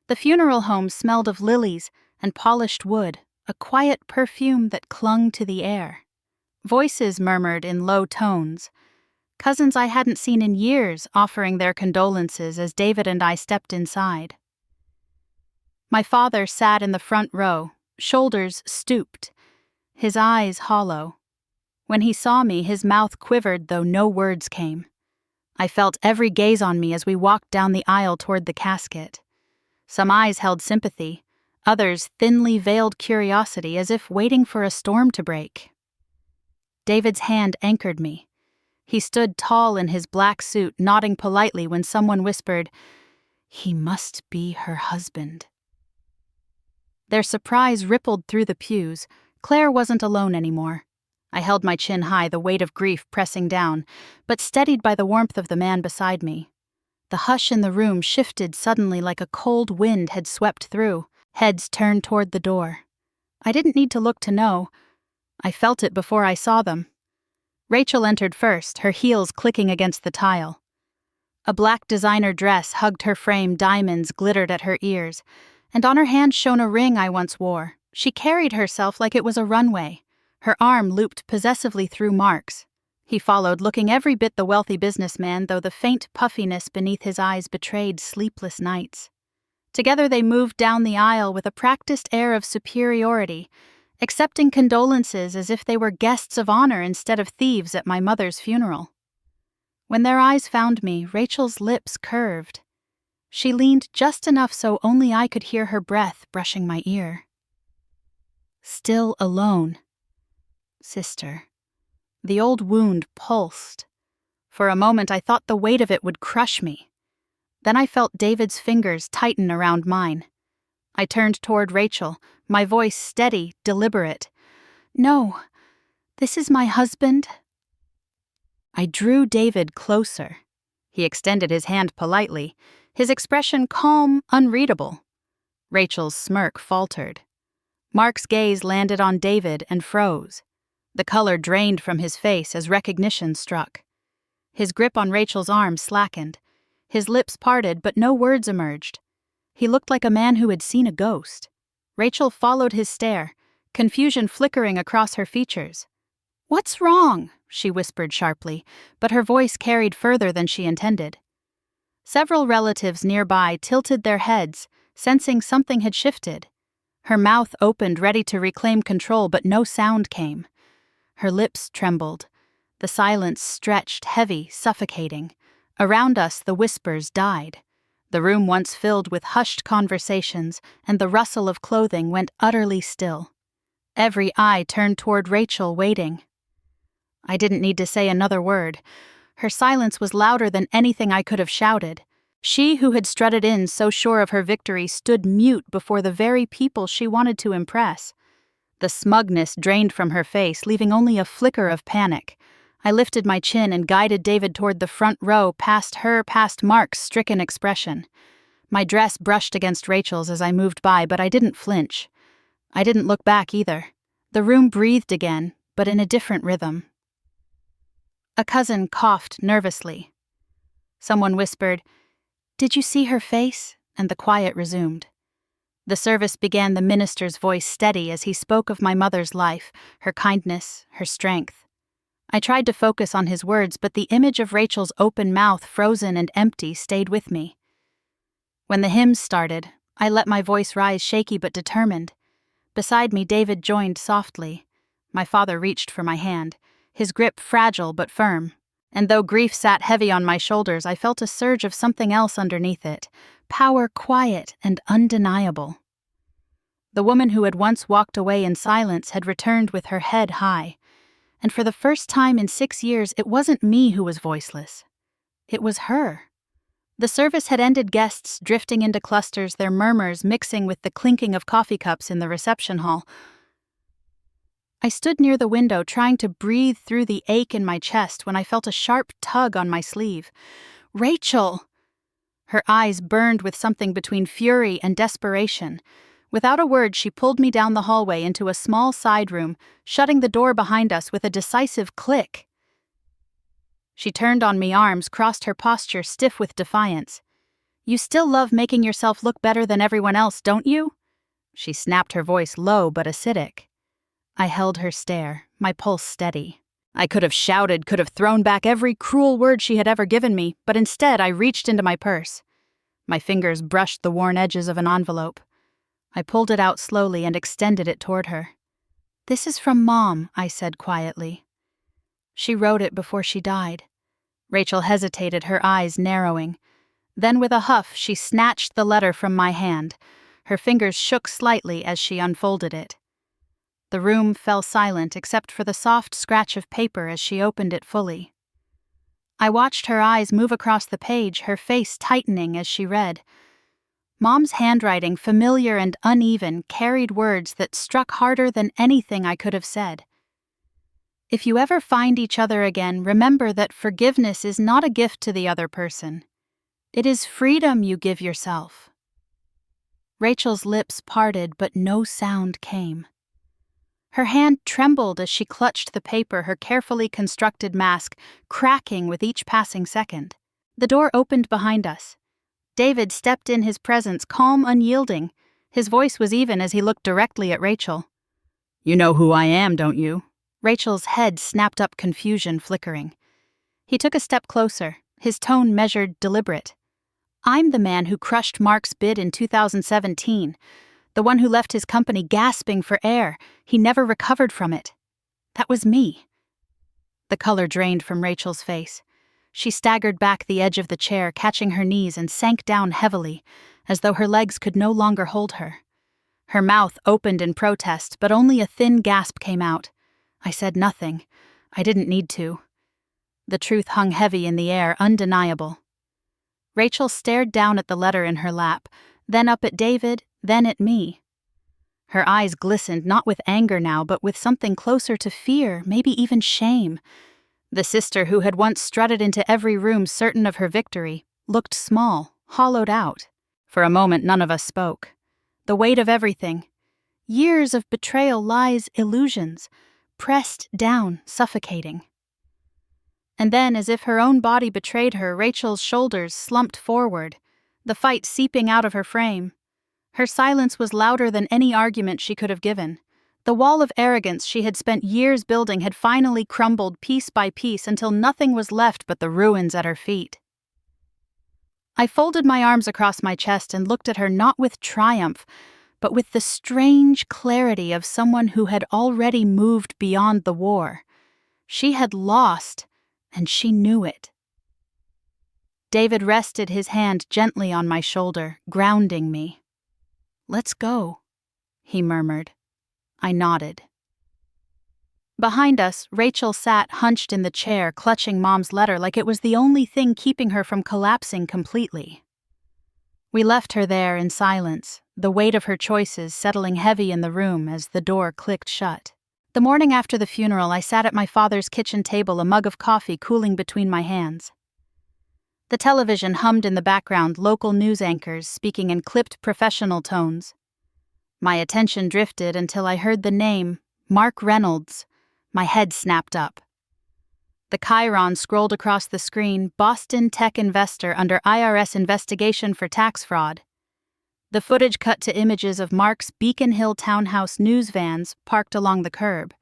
The funeral home smelled of lilies and polished wood, a quiet perfume that clung to the air. Voices murmured in low tones. cousins I hadn't seen in years offering their condolences as David and I stepped inside. My father sat in the front row, shoulders stooped, his eyes hollow. When he saw me, his mouth quivered, though no words came. I felt every gaze on me as we walked down the aisle toward the casket. Some eyes held sympathy, others thinly veiled curiosity, as if waiting for a storm to break. David's hand anchored me. He stood tall in his black suit, nodding politely when someone whispered, "He must be her husband." Their surprise rippled through the pews. Claire wasn't alone anymore. I held my chin high, the weight of grief pressing down, but steadied by the warmth of the man beside me. The hush in the room shifted suddenly like a cold wind had swept through. Heads turned toward the door. I didn't need to look to know. I felt it before I saw them. Rachel entered first, her heels clicking against the tile. A black designer dress hugged her frame, diamonds glittered at her ears, and on her hand shone a ring I once wore. She carried herself like it was a runway, her arm looped possessively through Mark's. He followed, looking every bit the wealthy businessman, though the faint puffiness beneath his eyes betrayed sleepless nights. Together they moved down the aisle with a practiced air of superiority, accepting condolences as if they were guests of honor instead of thieves at my mother's funeral. When their eyes found me, Rachel's lips curved. She leaned just enough so only I could hear her breath brushing my ear. Still alone. Sister. The old wound pulsed. For a moment I thought the weight of it would crush me. Then I felt David's fingers tighten around mine. I turned toward Rachel, my voice steady, deliberate. "No, this is my husband." I drew David closer. He extended his hand politely, his expression calm, unreadable. Rachel's smirk faltered. Mark's gaze landed on David and froze. The color drained from his face as recognition struck. His grip on Rachel's arm slackened. His lips parted, but no words emerged. He looked like a man who had seen a ghost. Rachel followed his stare, confusion flickering across her features. "What's wrong?" she whispered sharply, but her voice carried further than she intended. Several relatives nearby tilted their heads, sensing something had shifted. Her mouth opened, ready to reclaim control, but no sound came. Her lips trembled. The silence stretched, heavy, suffocating. Around us, the whispers died. The room once filled with hushed conversations, and the rustle of clothing went utterly still. Every eye turned toward Rachel, waiting. I didn't need to say another word. Her silence was louder than anything I could have shouted. She who had strutted in so sure of her victory stood mute before the very people she wanted to impress. The smugness drained from her face, leaving only a flicker of panic. I lifted my chin and guided David toward the front row, past her, past Mark's stricken expression. My dress brushed against Rachel's as I moved by, but I didn't flinch. I didn't look back either. The room breathed again, but in a different rhythm. A cousin coughed nervously. Someone whispered, "Did you see her face?" and the quiet resumed. The service began, the minister's voice steady as he spoke of my mother's life, her kindness, her strength. I tried to focus on his words, but the image of Rachel's open mouth, frozen and empty, stayed with me. When the hymns started, I let my voice rise, shaky but determined. Beside me, David joined softly. My father reached for my hand, his grip fragile but firm. And though grief sat heavy on my shoulders, I felt a surge of something else underneath it, power quiet and undeniable. The woman who had once walked away in silence had returned with her head high. And for the first time in 6 years, it wasn't me who was voiceless. It was her. The service had ended, guests drifting into clusters, their murmurs mixing with the clinking of coffee cups in the reception hall. I stood near the window, trying to breathe through the ache in my chest when I felt a sharp tug on my sleeve. "Rachel!" Her eyes burned with something between fury and desperation. Without a word, she pulled me down the hallway into a small side room, shutting the door behind us with a decisive click. She turned on me, arms crossed, her posture stiff with defiance. "You still love making yourself look better than everyone else, don't you?" She snapped, her voice low but acidic. I held her stare, my pulse steady. I could have shouted, could have thrown back every cruel word she had ever given me, but instead I reached into my purse. My fingers brushed the worn edges of an envelope. I pulled it out slowly and extended it toward her. "This is from Mom," I said quietly. "She wrote it before she died." Rachel hesitated, her eyes narrowing. Then with a huff, she snatched the letter from my hand. Her fingers shook slightly as she unfolded it. The room fell silent except for the soft scratch of paper as she opened it fully. I watched her eyes move across the page, her face tightening as she read. Mom's handwriting, familiar and uneven, carried words that struck harder than anything I could have said. "If you ever find each other again, remember that forgiveness is not a gift to the other person. It is freedom you give yourself." Rachel's lips parted, but no sound came. Her hand trembled as she clutched the paper, her carefully constructed mask cracking with each passing second. The door opened behind us. David stepped in his presence, calm, unyielding. His voice was even as he looked directly at Rachel. "You know who I am, don't you?" Rachel's head snapped up, confusion flickering. He took a step closer, his tone measured, deliberate. "I'm the man who crushed Mark's bid in 2017. The one who left his company gasping for air. He never recovered from it. That was me." The color drained from Rachel's face. She staggered back the edge of the chair, catching her knees, and sank down heavily, as though her legs could no longer hold her. Her mouth opened in protest, but only a thin gasp came out. I said nothing. I didn't need to. The truth hung heavy in the air, undeniable. Rachel stared down at the letter in her lap, then up at David, then at me. Her eyes glistened, not with anger now, but with something closer to fear, maybe even shame. The sister who had once strutted into every room certain of her victory looked small, hollowed out. For a moment none of us spoke. The weight of everything. Years of betrayal, lies, illusions, pressed down, suffocating. And then, as if her own body betrayed her, Rachel's shoulders slumped forward, the fight seeping out of her frame. Her silence was louder than any argument she could have given. The wall of arrogance she had spent years building had finally crumbled piece by piece until nothing was left but the ruins at her feet. I folded my arms across my chest and looked at her not with triumph, but with the strange clarity of someone who had already moved beyond the war. She had lost, and she knew it. David rested his hand gently on my shoulder, grounding me. "Let's go," he murmured. I nodded. Behind us, Rachel sat hunched in the chair, clutching Mom's letter like it was the only thing keeping her from collapsing completely. We left her there in silence, the weight of her choices settling heavy in the room as the door clicked shut. The morning after the funeral, I sat at my father's kitchen table, a mug of coffee cooling between my hands. The television hummed in the background, local news anchors speaking in clipped professional tones. My attention drifted until I heard the name, Mark Reynolds. My head snapped up. The chyron scrolled across the screen, Boston tech investor under IRS investigation for tax fraud. The footage cut to images of Mark's Beacon Hill townhouse news vans parked along the curb.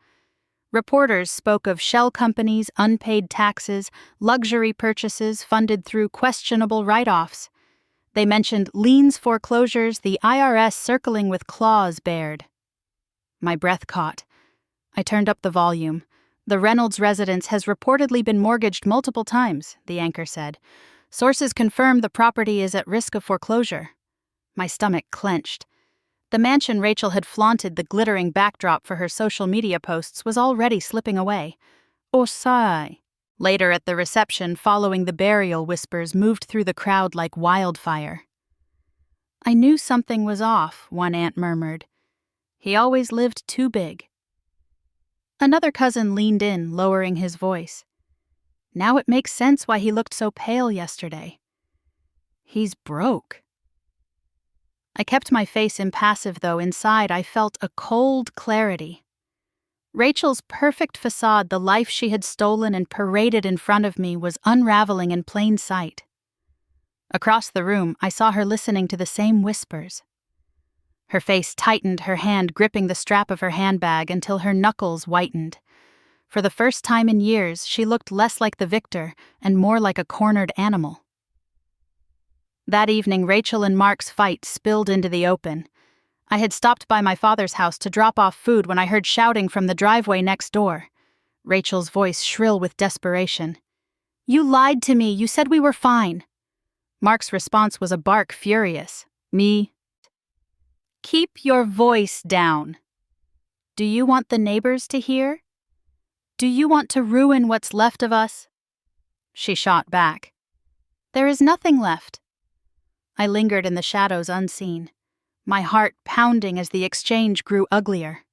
Reporters spoke of shell companies, unpaid taxes, luxury purchases funded through questionable write-offs. They mentioned liens, foreclosures, the IRS circling with claws bared. My breath caught. I turned up the volume. "The Reynolds residence has reportedly been mortgaged multiple times," the anchor said. "Sources confirm the property is at risk of foreclosure." My stomach clenched. The mansion Rachel had flaunted the glittering backdrop for her social media posts was already slipping away. "Oh, sigh." Later at the reception, following the burial, whispers moved through the crowd like wildfire. "I knew something was off," one aunt murmured. "He always lived too big." Another cousin leaned in, lowering his voice. "Now it makes sense why he looked so pale yesterday. He's broke." I kept my face impassive, though inside I felt a cold clarity. Rachel's perfect facade, the life she had stolen and paraded in front of me, was unraveling in plain sight. Across the room, I saw her listening to the same whispers. Her face tightened, her hand gripping the strap of her handbag until her knuckles whitened. For the first time in years, she looked less like the victor and more like a cornered animal. That evening, Rachel and Mark's fight spilled into the open. I had stopped by my father's house to drop off food when I heard shouting from the driveway next door. Rachel's voice shrill with desperation. "You lied to me, you said we were fine." Mark's response was a bark furious. "Me? Keep your voice down. Do you want the neighbors to hear? Do you want to ruin what's left of us?" She shot back. "There is nothing left." I lingered in the shadows unseen, my heart pounding as the exchange grew uglier.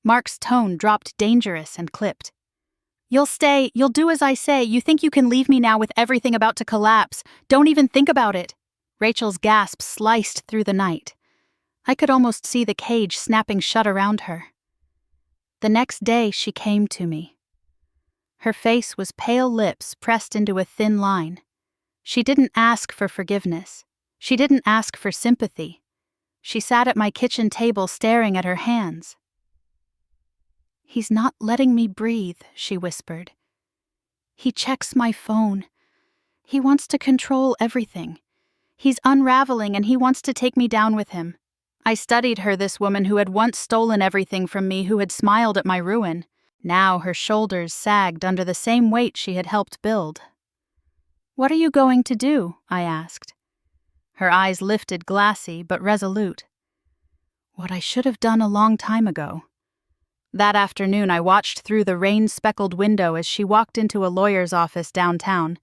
Mark's tone dropped dangerous and clipped. "You'll stay, you'll do as I say, you think you can leave me now with everything about to collapse. Don't even think about it." Rachel's gasp sliced through the night. I could almost see the cage snapping shut around her. The next day she came to me. Her face was pale lips pressed into a thin line. She didn't ask for forgiveness. She didn't ask for sympathy. She sat at my kitchen table staring at her hands. "He's not letting me breathe," she whispered. "He checks my phone. He wants to control everything. He's unraveling and he wants to take me down with him." I studied her, this woman who had once stolen everything from me, who had smiled at my ruin. Now her shoulders sagged under the same weight she had helped build. "What are you going to do?" I asked. Her eyes lifted, glassy but resolute. "What I should have done a long time ago." That afternoon I watched through the rain-speckled window as she walked into a lawyer's office downtown,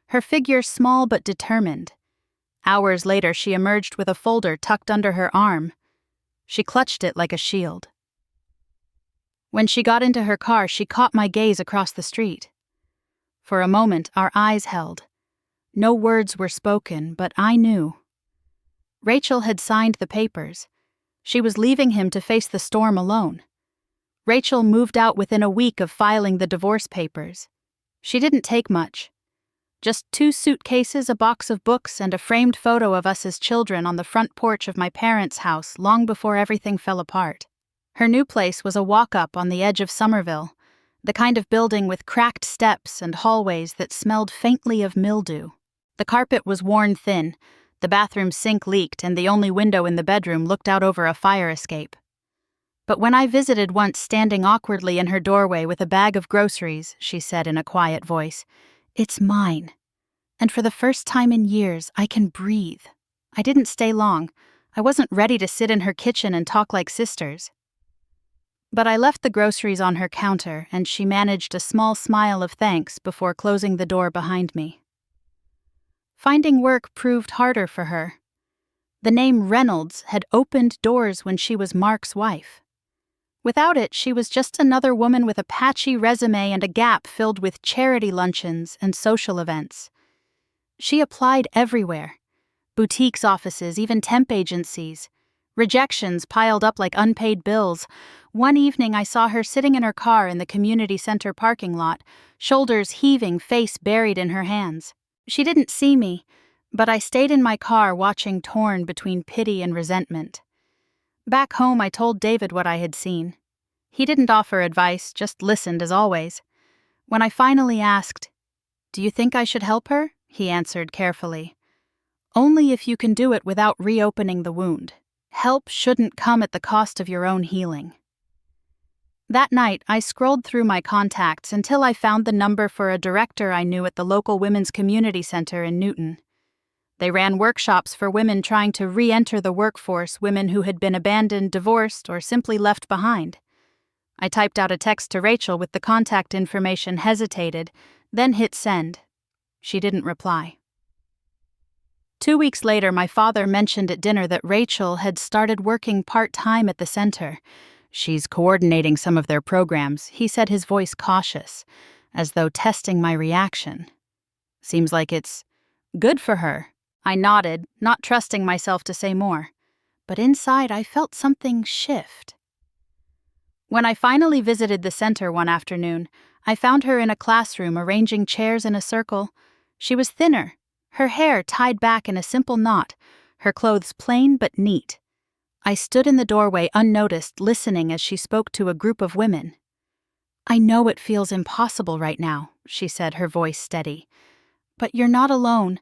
her figure small but determined. Hours later she emerged with a folder tucked under her arm. She clutched it like a shield. When she got into her car, she caught my gaze across the street. For a moment our eyes held. No words were spoken, but I knew. Rachel had signed the papers. She was leaving him to face the storm alone. Rachel moved out within a week of filing the divorce papers. She didn't take much. Just 2 suitcases, a box of books, and a framed photo of us as children on the front porch of my parents' house long before everything fell apart. Her new place was a walk-up on the edge of Somerville, the kind of building with cracked steps and hallways that smelled faintly of mildew. The carpet was worn thin, the bathroom sink leaked, and the only window in the bedroom looked out over a fire escape. But when I visited once, standing awkwardly in her doorway with a bag of groceries, she said in a quiet voice, "It's mine. And for the first time in years, I can breathe." I didn't stay long. I wasn't ready to sit in her kitchen and talk like sisters. But I left the groceries on her counter, and she managed a small smile of thanks before closing the door behind me. Finding work proved harder for her. The name Reynolds had opened doors when she was Mark's wife. Without it, she was just another woman with a patchy resume and a gap filled with charity luncheons and social events. She applied everywhere. Boutiques, offices, even temp agencies. Rejections piled up like unpaid bills. One evening I saw her sitting in her car in the community center parking lot, shoulders heaving, face buried in her hands. She didn't see me, but I stayed in my car watching, torn between pity and resentment. Back home, I told David what I had seen. He didn't offer advice, just listened as always. When I finally asked, "Do you think I should help her?" he answered carefully, "Only if you can do it without reopening the wound. Help shouldn't come at the cost of your own healing." That night, I scrolled through my contacts until I found the number for a director I knew at the local women's community center in Newton. They ran workshops for women trying to re-enter the workforce, women who had been abandoned, divorced, or simply left behind. I typed out a text to Rachel with the contact information, hesitated, then hit send. She didn't reply. 2 weeks later, my father mentioned at dinner that Rachel had started working part-time at the center. "She's coordinating some of their programs," he said, his voice cautious, as though testing my reaction. "Seems like it's good for her." I nodded, not trusting myself to say more. But inside, I felt something shift. When I finally visited the center one afternoon, I found her in a classroom arranging chairs in a circle. She was thinner, her hair tied back in a simple knot, her clothes plain but neat. I stood in the doorway unnoticed, listening as she spoke to a group of women. "I know it feels impossible right now," she said, her voice steady. "But you're not alone.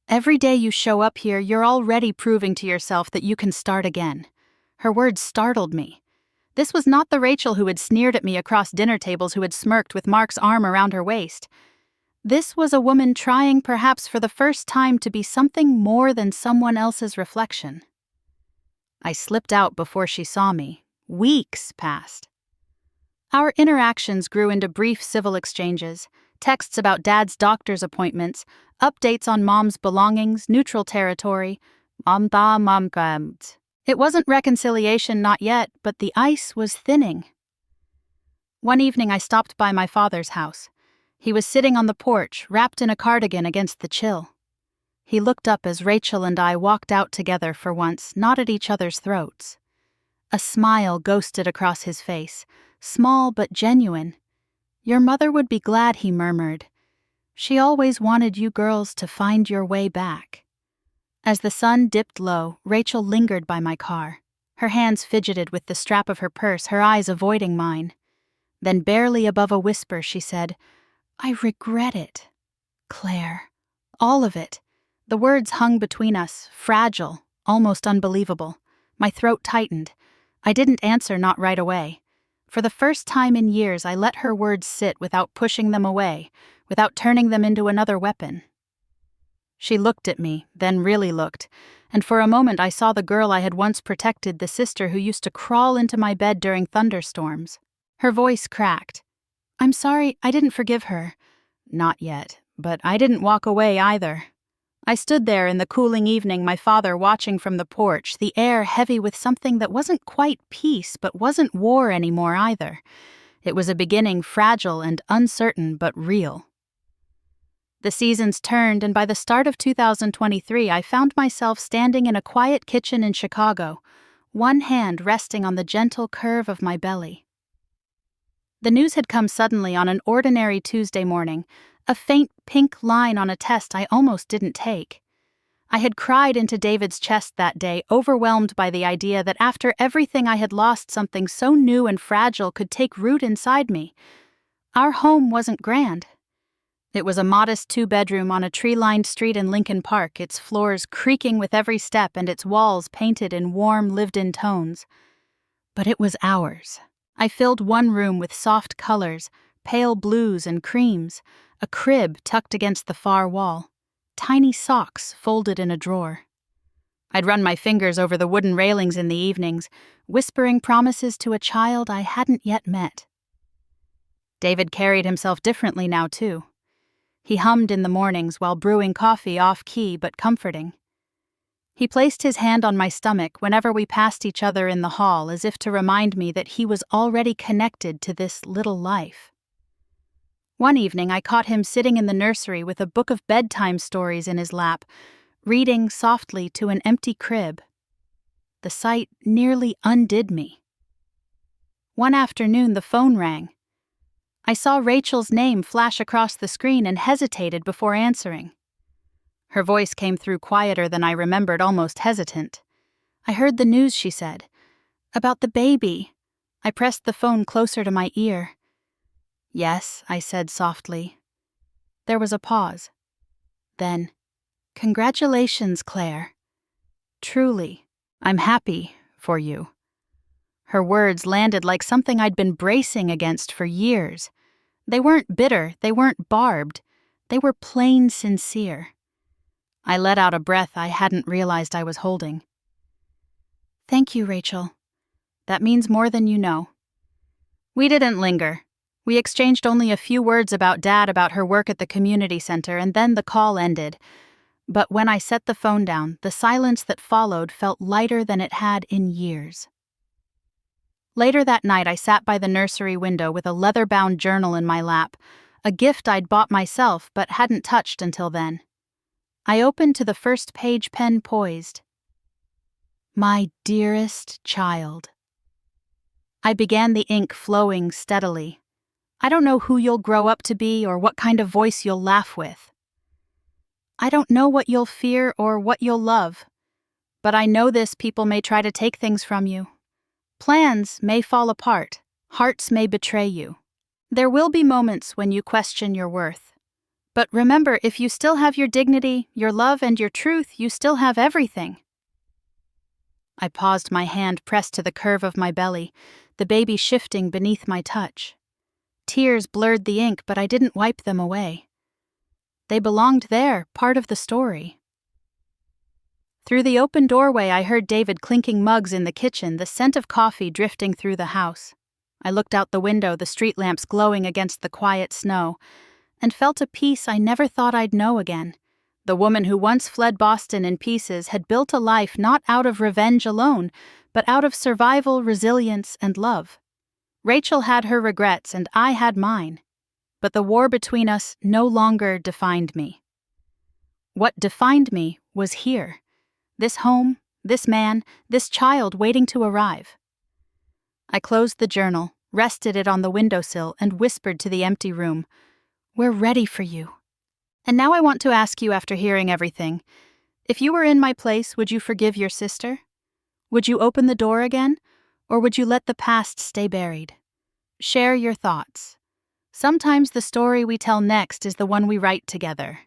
Every day you show up here, you're already proving to yourself that you can start again." Her words startled me. This was not the Rachel who had sneered at me across dinner tables, who had smirked with Mark's arm around her waist. This was a woman trying, perhaps for the first time, to be something more than someone else's reflection. I slipped out before she saw me. Weeks passed. Our interactions grew into brief civil exchanges, texts about Dad's doctor's appointments, updates on Mom's belongings, neutral territory. It wasn't reconciliation, not yet, but the ice was thinning. One evening I stopped by my father's house. He was sitting on the porch, wrapped in a cardigan against the chill. He looked up as Rachel and I walked out together for once, not at each other's throats. A smile ghosted across his face, small but genuine. "Your mother would be glad," he murmured. "She always wanted you girls to find your way back." As the sun dipped low, Rachel lingered by my car. Her hands fidgeted with the strap of her purse, her eyes avoiding mine. Then, barely above a whisper, she said, "I regret it, Claire. All of it." The words hung between us, fragile, almost unbelievable. My throat tightened. I didn't answer, not right away. For the first time in years, I let her words sit without pushing them away, without turning them into another weapon. She looked at me, then really looked, and for a moment I saw the girl I had once protected, the sister who used to crawl into my bed during thunderstorms. Her voice cracked. "I'm sorry, I didn't forgive her." Not yet, but I didn't walk away either. I stood there in the cooling evening, my father watching from the porch, the air heavy with something that wasn't quite peace but wasn't war anymore either. It was a beginning, fragile and uncertain but real. The seasons turned, and by the start of 2023 I found myself standing in a quiet kitchen in Chicago, one hand resting on the gentle curve of my belly. The news had come suddenly on an ordinary Tuesday morning, a faint pink line on a test I almost didn't take. I had cried into David's chest that day, overwhelmed by the idea that after everything I had lost, something so new and fragile could take root inside me. Our home wasn't grand. It was a modest 2-bedroom on a tree-lined street in Lincoln Park, its floors creaking with every step and its walls painted in warm, lived-in tones. But it was ours. I filled one room with soft colors, pale blues and creams, a crib tucked against the far wall, tiny socks folded in a drawer. I'd run my fingers over the wooden railings in the evenings, whispering promises to a child I hadn't yet met. David carried himself differently now, too. He hummed in the mornings while brewing coffee, off-key but comforting. He placed his hand on my stomach whenever we passed each other in the hall, as if to remind me that he was already connected to this little life. One evening I caught him sitting in the nursery with a book of bedtime stories in his lap, reading softly to an empty crib. The sight nearly undid me. One afternoon the phone rang. I saw Rachel's name flash across the screen and hesitated before answering. Her voice came through quieter than I remembered, almost hesitant. "I heard the news," she said. "About the baby." I pressed the phone closer to my ear. "Yes," I said softly. There was a pause. Then, "Congratulations, Claire. Truly, I'm happy for you." Her words landed like something I'd been bracing against for years. They weren't bitter, they weren't barbed. They were plain sincere. I let out a breath I hadn't realized I was holding. "Thank you, Rachel. That means more than you know." We didn't linger. We exchanged only a few words about Dad, about her work at the community center, and then the call ended. But when I set the phone down, the silence that followed felt lighter than it had in years. Later that night, I sat by the nursery window with a leather-bound journal in my lap, a gift I'd bought myself but hadn't touched until then. I opened to the first page, pen poised. "My dearest child." I began, the ink flowing steadily. "I don't know who you'll grow up to be or what kind of voice you'll laugh with. I don't know what you'll fear or what you'll love. But I know this: people may try to take things from you. Plans may fall apart. Hearts may betray you. There will be moments when you question your worth. But remember, if you still have your dignity, your love, and your truth, you still have everything. I paused, my hand pressed to the curve of my belly, the baby shifting beneath my touch. Tears blurred the ink, but I didn't wipe them away. They belonged there, part of the story. Through the open doorway, I heard David clinking mugs in the kitchen, the scent of coffee drifting through the house. I looked out the window, the street lamps glowing against the quiet snow, and felt a peace I never thought I'd know again. The woman who once fled Boston in pieces had built a life not out of revenge alone, but out of survival, resilience, and love. Rachel had her regrets and I had mine, but the war between us no longer defined me. What defined me was here. This home, this man, this child waiting to arrive. I closed the journal, rested it on the windowsill, and whispered to the empty room, "We're ready for you." And now I want to ask you, after hearing everything, if you were in my place, would you forgive your sister? Would you open the door again, or would you let the past stay buried? Share your thoughts. Sometimes the story we tell next is the one we write together.